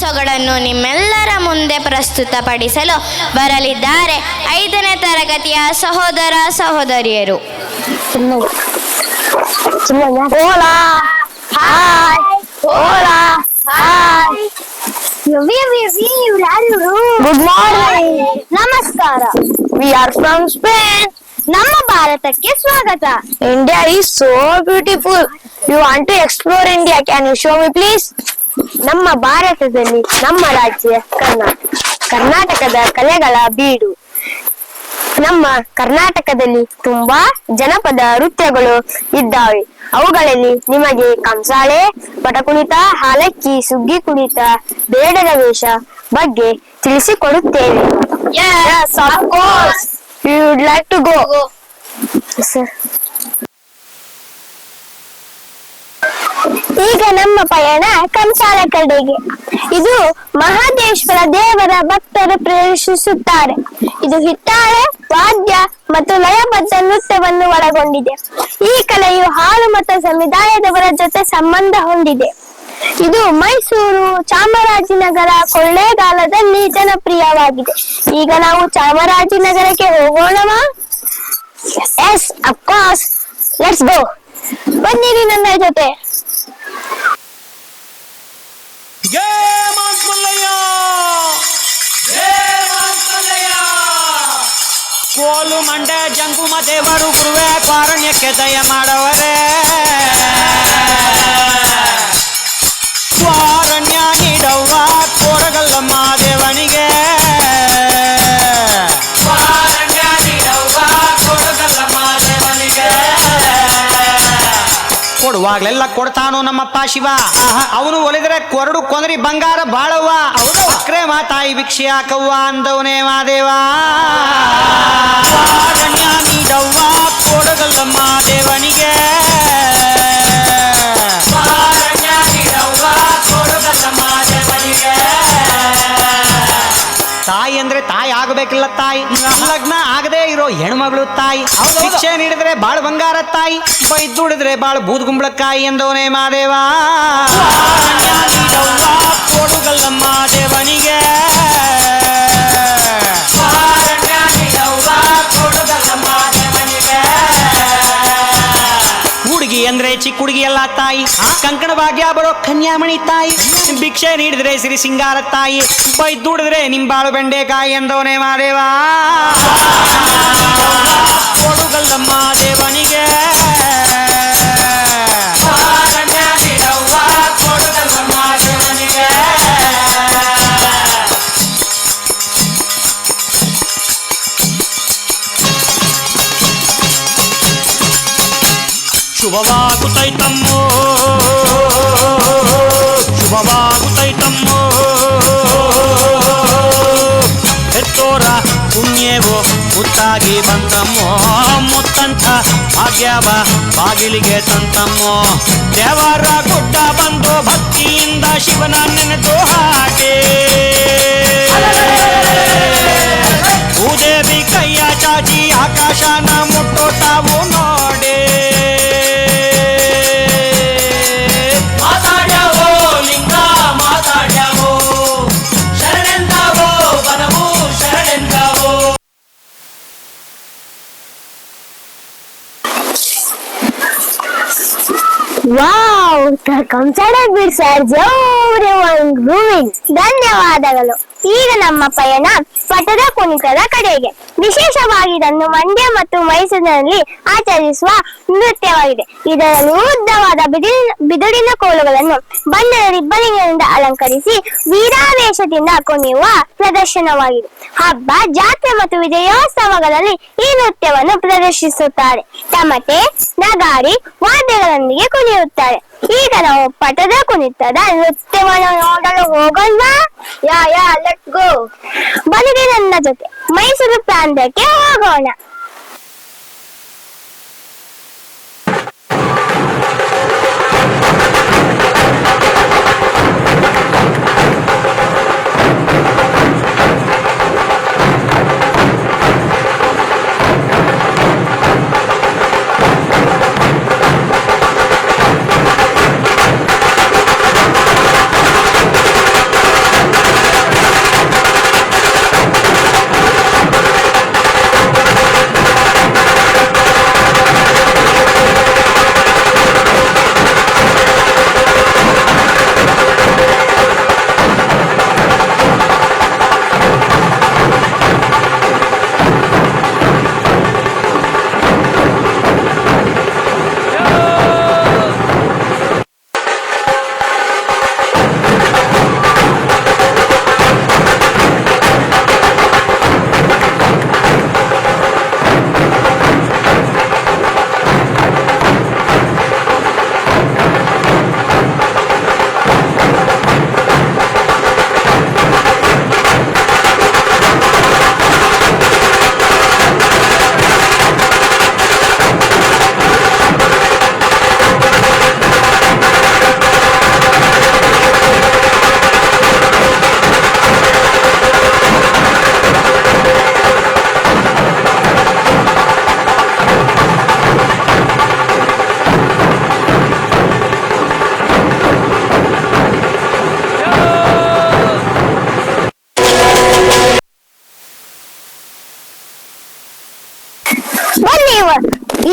ಸೊಗಡನ್ನು ನಿಮ್ಮೆಲ್ಲರ ಮುಂದೆ ಪ್ರಸ್ತುತಪಡಿಸಲು ಬರಲಿದ್ದಾರೆ 5ನೇ ತರಗತಿಯ ಸಹೋದರ ಸಹೋದರಿಯರು. Good morning. ನಮಸ್ಕಾರ. We are from Spain. ನಮ್ಮ ಭಾರತಕ್ಕೆ ಸ್ವಾಗತ. India is so beautiful. You want to explore India. Can you show me please? ನಮ್ಮ ಭಾರತದಲ್ಲಿ ನಮ್ಮ ರಾಜ್ಯ ಕರ್ನಾಟಕದ ಕಲೆಗಳ ಬೀಡು. ನಮ್ಮ ಕರ್ನಾಟಕದಲ್ಲಿ ತುಂಬಾ ಜನಪದ ನೃತ್ಯಗಳು ಇದ್ದಾವೆ. ಅವುಗಳಲ್ಲಿ ನಿಮಗೆ ಕಂಸಾಳೆ, ಪಟಕುಣಿತ, ಹಾಲಕ್ಕಿ, ಸುಗ್ಗಿ ಕುಣಿತ, ಬೇಡದ ವೇಷ ಬಗ್ಗೆ ತಿಳಿಸಿಕೊಡುತ್ತೇವೆ. Yes, of course. You would like to go? Yes, sir. ಈಗ ನಮ್ಮ ಪಯಣ ಕಂಸಾಳ ಕಡೆಗೆ. ಇದು ಮಹಾದೇಶ್ವರ ದೇವರ ಭಕ್ತರು ಪ್ರದರ್ಶಿಸುತ್ತಾರೆ. ಇದು ಹಿತ್ತಾಳೆ, ವಾದ್ಯ ಮತ್ತು ಲಯಬದ್ಧ ನೃತ್ಯವನ್ನು ಒಳಗೊಂಡಿದೆ. ಈ ಕಲೆಯು ಹಾಲು ಮತ್ತು ಸಮುದಾಯದವರ ಜೊತೆ ಸಂಬಂಧ ಹೊಂದಿದೆ. ಇದು ಮೈಸೂರು, ಚಾಮರಾಜನಗರ, ಕೊಳ್ಳೇಗಾಲದಲ್ಲಿ ಜನಪ್ರಿಯವಾಗಿದೆ. ಈಗ ನಾವು ಚಾಮರಾಜನಗರಕ್ಕೆ ಹೋಗೋಣವಾ? Yes, of course. Let's go. ಬನ್ನಿರಿ ನನ್ನ ಜೊತೆ. ಕೋಲು ಮಂಡೆ ಜಂಗುಮ ದೇವರು ಗುರುವೆ ಕಾರಣ್ಯಕ್ಕೆ ದಯ ಮಾಡವರೇ. ಕಾರಣ್ಯ ನೀಡವ್ವ ಕೋರಗಲ್ಲಮ್ಮ ದೇವನಿಗೆ. ಕಾರಣ್ಯ ನೀಡವ್ವ ಕೋರಗಲ್ಲಮ್ಮ ದೇವನಿಗೆ. ಕೊಡುವಾಗ್ಲೆಲ್ಲ ಕೊಡ್ತಾನು ನಮ್ಮಪ್ಪ ಶಿವ. ಅವನು ಒಲಿದ್ರೆ ಕೊರಡು ಕೊಂದ್ರಿ ಬಂಗಾರ ಬಾಳವ್ವ. ಅಕ್ರೆ ಮಾತಾಯಿ ಭಿಕ್ಷೆ ಹಾಕವ್ವ ಅಂದವನೇ ಮಾದೇವ. ಕಾರಣ್ಯ ನೀಡವ್ವ ಕೊಡಗಲ್ಲಮ್ಮ ದೇವನಿಗೆ. ಕಾರಣ್ಯ ನೀಡವ್ವ ಕೊಡಗಲ್ಲಮ್ಮ ದೇವನಿಗೆ. ತಾಯಿ ಅಂದ್ರೆ ತಾಯಿ ಆಗಬೇಕಿಲ್ಲ ತಾಯಿ. ಲಗ್ನ ಆಗದೆ ಇರೋ ಹೆಣ್ಮಗಳು ತಾಯಿ. ಶಿಕ್ಷೆ ನೀಡಿದ್ರೆ ಬಾಳ್ ಬಂಗಾರ ತಾಯಿ. ಬೈದುಡಿದ್ರೆ ಬಾಳ್ ಬೂದ್ಗುಂಬಳಕಾಯಿ ಎಂದವನೇ ಮಾದೇವ. ಕಾರಣ್ಯ ನೀಡವ್ವ ಕೊಡಗಲ್ಲಮ್ಮ ದೇವನಿಗೆ. ಕಾರಣ್ಯ ನೀಡವ್ವ ಕೊಡಗಲ್ಲಮ್ಮ ದೇವನಿಗೆ. ಹುಡುಗಿ ಅಂದ್ರೆ ಚಿಕ್ಕ ಹುಡುಗಿ ಎಲ್ಲ ತಾಯಿ. ಕಂಕಣ ಭಾಗ್ಯ ಬರೋ ಕನ್ಯಾಮಣಿ ತಾಯಿ. ಭಿಕ್ಷೆ ನೀಡಿದ್ರೆ ಸಿರಿ ಸಿಂಗಾರ ತಾಯಿ. ಬೈದುಡಿದ್ರೆ ನಿಂಬಾಳು ಬೆಂಡೆಕಾಯಿ ಎಂದವನೇ ಮಾದೇವ. ಕೊಡುಗಲ್ಲಮ್ಮ ದೇವನಿಗೆ. ಕಾರಣ್ಯ ನೀಡವ್ವ ಕೊಡುಗಲ್ಲಮ್ಮ ದೇವನಿಗೆ. ಶುಭವಾಗುತ್ತೈತಮ್ಮೋ, ಶುಭವಾಗುತ್ತೈತಮ್ಮೋ. ಹೆತ್ತೋರ ಪುಣ್ಯವೋ ಮುತ್ತಾಗಿ ಬಂತಮ್ಮೋ. ಮುತ್ತಂತ ಭಾಗ್ಯವ ಬಾಗಿಲಿಗೆ ತಂತಮ್ಮೋ. ದೇವರ ಗುಡ್ಡ ಬಂದು ಭಕ್ತಿಯಿಂದ ಶಿವನ ನೆನೆದು ಹಾಗೆ. ಭೂದೇವಿ ಕೈಯ ಚಾಚಿ ಆಕಾಶನ ಮುಟ್ಟೋತಾವು ನೋಡೆ. ಮಾತಾಡ್ಯಾವೋ ಲಿಂಗ ಮಾತಾಡ್ಯಾವೋ, ಶರಣೆಂದಾವೋ ಬನವು ಶರಣೆಂದಾವೋ. ವಾವ್, ಕಂಸಾಳ ಬಿಡ್ಸಾರ್ ಜೋರೆ ಒಂದು ಗ್ರೂವಿಂಗ್. ಧನ್ಯವಾದಗಳು. ಈಗ ನಮ್ಮ ಪಯಣ ಪಟದ ಕುಣಿತದ ಕಡೆಗೆ. ವಿಶೇಷವಾಗಿ ಇದನ್ನು ಮಂಡ್ಯ ಮತ್ತು ಮೈಸೂರಿನಲ್ಲಿ ಆಚರಿಸುವ ನೃತ್ಯವಾಗಿದೆ. ಇದರಲ್ಲಿ ಉದ್ದವಾದ ಬಿದುರಿನ ಕೋಲುಗಳನ್ನು ಬಣ್ಣದ ರಿಬ್ಬನ್ಗಳಿಂದ ಅಲಂಕರಿಸಿ ವೀರಾವೇಶದಿಂದ ಕುಣಿಯುವ ಪ್ರದರ್ಶನವಾಗಿದೆ. ಹಬ್ಬ, ಜಾತ್ರೆ ಮತ್ತು ವಿಜಯೋತ್ಸವಗಳಲ್ಲಿ ಈ ನೃತ್ಯವನ್ನು ಪ್ರದರ್ಶಿಸುತ್ತಾರೆ. ತಮಟೆ, ನಗಾರಿ ವಾದ್ಯಗಳೊಂದಿಗೆ ಕುಣಿಯುತ್ತಾರೆ. ಈಗ ನಾವು ಪಟದ ಕುಣಿತದ ನೃತ್ಯವನ್ನು ನೋಡಲು ಹೋಗೋಣವಾ? Yeah let's go. ಬನ್ನಿರಿ ನನ್ನ ಜೊತೆ ಮೈಸೂರು ಪ್ರಾಂತ್ಯಕ್ಕೆ ಹೋಗೋಣ.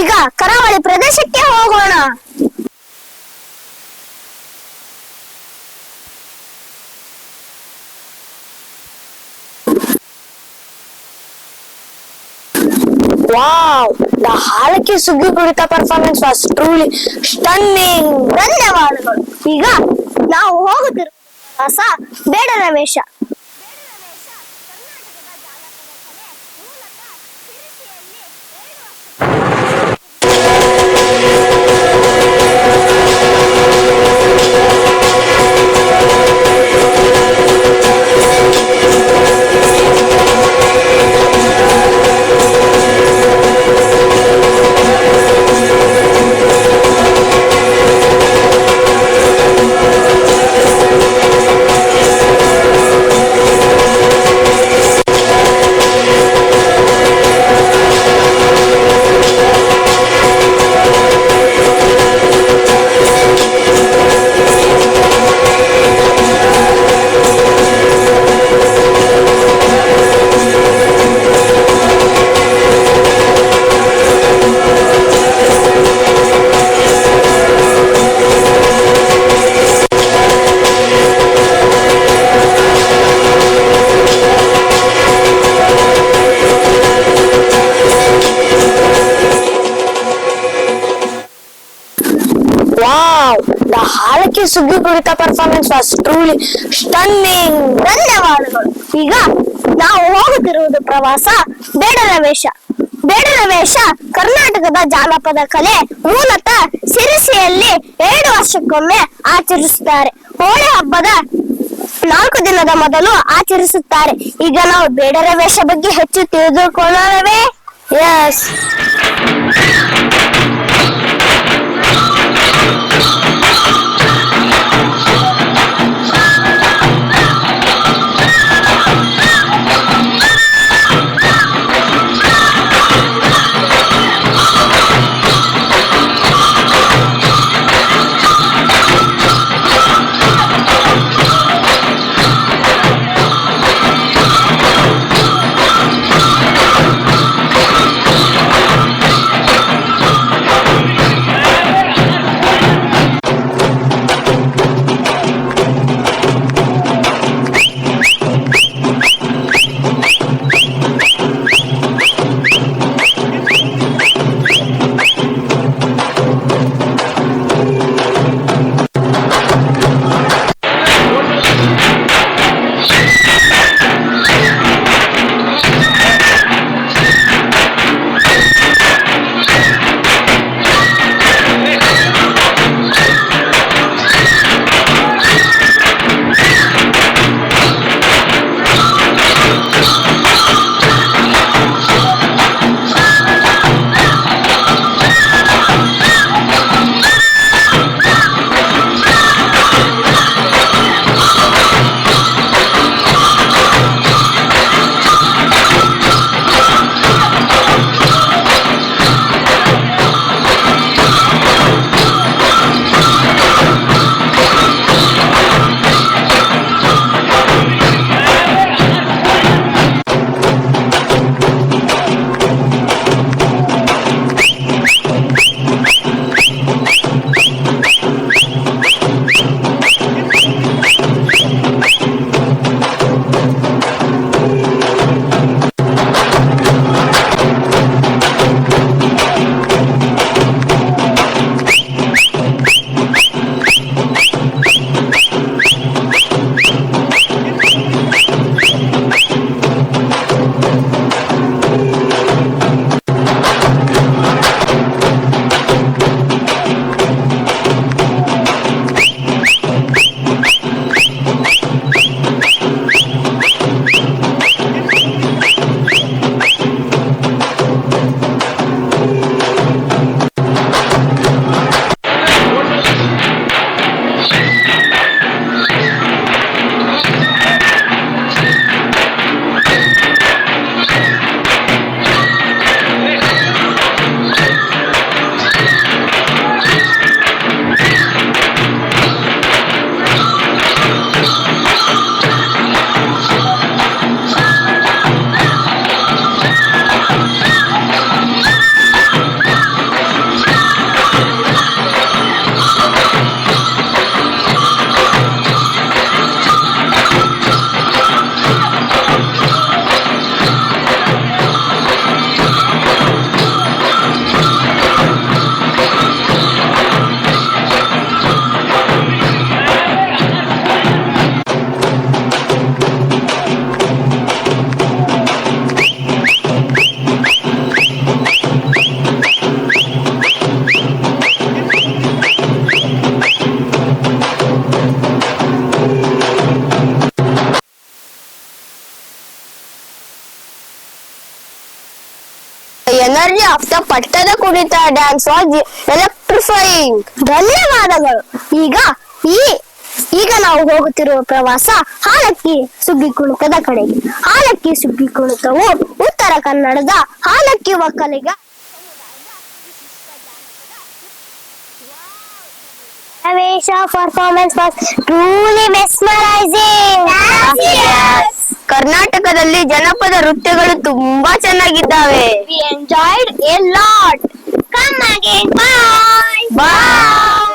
ಈಗ ಕರಾವಳಿ ಪ್ರದೇಶಕ್ಕೆ ಹೋಗೋಣ. Wow, the ಹಾಲಕ್ಕಿ ಸುಗ್ಗಿ ಕುರಿತ ಪರ್ಫಾರ್ಮೆನ್ಸ್ ವಾಸ್ ಟ್ರೂಲಿ ಸ್ಟನ್ನಿಂಗ್. ಧನ್ಯವಾದಗಳು. ಈಗ ನಾವು ಹೋಗುತ್ತಿರುವ ಪ್ರವಾಸ ಬೇಡರ ವೇಷ. Wow, the ಹಾಲಕ್ಕಿ ಸುಗ್ಗಿ ಕುರಿತ ಪರ್ಫಾರ್ಮೆನ್ಸ್ ವಾಸ್ ಟ್ರೂಲಿ ಸ್ಟನ್ನಿಂಗ್. ಧನ್ಯವಾದಗಳು. ಈಗ ನಾವು ಹೋಗುತ್ತಿರುವುದು ಪ್ರವಾಸ ಬೇಡರ ವೇಷ. ಬೇಡರ ವೇಷ ಕರ್ನಾಟಕದ ಜಾನಪದ ಕಲೆ. ಮೂಲತಃ ಸಿರಿಸಿಯಲ್ಲಿ 2 ವರ್ಷಕ್ಕೊಮ್ಮೆ ಆಚರಿಸುತ್ತಾರೆ. ಹೋಳಿ ಹಬ್ಬದ 4 ದಿನದ ಮೊದಲು ಆಚರಿಸುತ್ತಾರೆ. ಈಗ ನಾವು ಬೇಡರ ವೇಷ ಬಗ್ಗೆ ಹೆಚ್ಚು ತಿಳಿದುಕೊಳ್ಳೋಣವೇ? ಎಸ್. ಎನರ್ಜಿ ಆಫ್ ದ ಪಟ್ಟದ ಕುಣಿತ ಡ್ಯಾನ್ಸ್ ವಾಸ್ ಎಲೆಕ್ಟ್ರಿಫೈಯಿಂಗ್. ಧನ್ಯವಾದಗಳು. ಈಗ ನಾವು ಹೋಗುತ್ತಿರುವ ಪ್ರವಾಸ ಹಾಲಕ್ಕಿ ಸುಗ್ಗಿ ಕುಣಿತದ ಕಡೆಗೆ. ಹಾಲಕ್ಕಿ ಸುಗ್ಗಿ ಕುಣಿತವು ಉತ್ತರ ಕನ್ನಡದ Halakki Vokkaliga performance was truly mesmerising. ಕರ್ನಾಟಕದಲ್ಲಿ ಜನಪದ ನೃತ್ಯಗಳು ತುಂಬಾ ಚೆನ್ನಾಗಿದ್ದಾವೆ. We enjoyed a lot. Come again. Bye. Bye.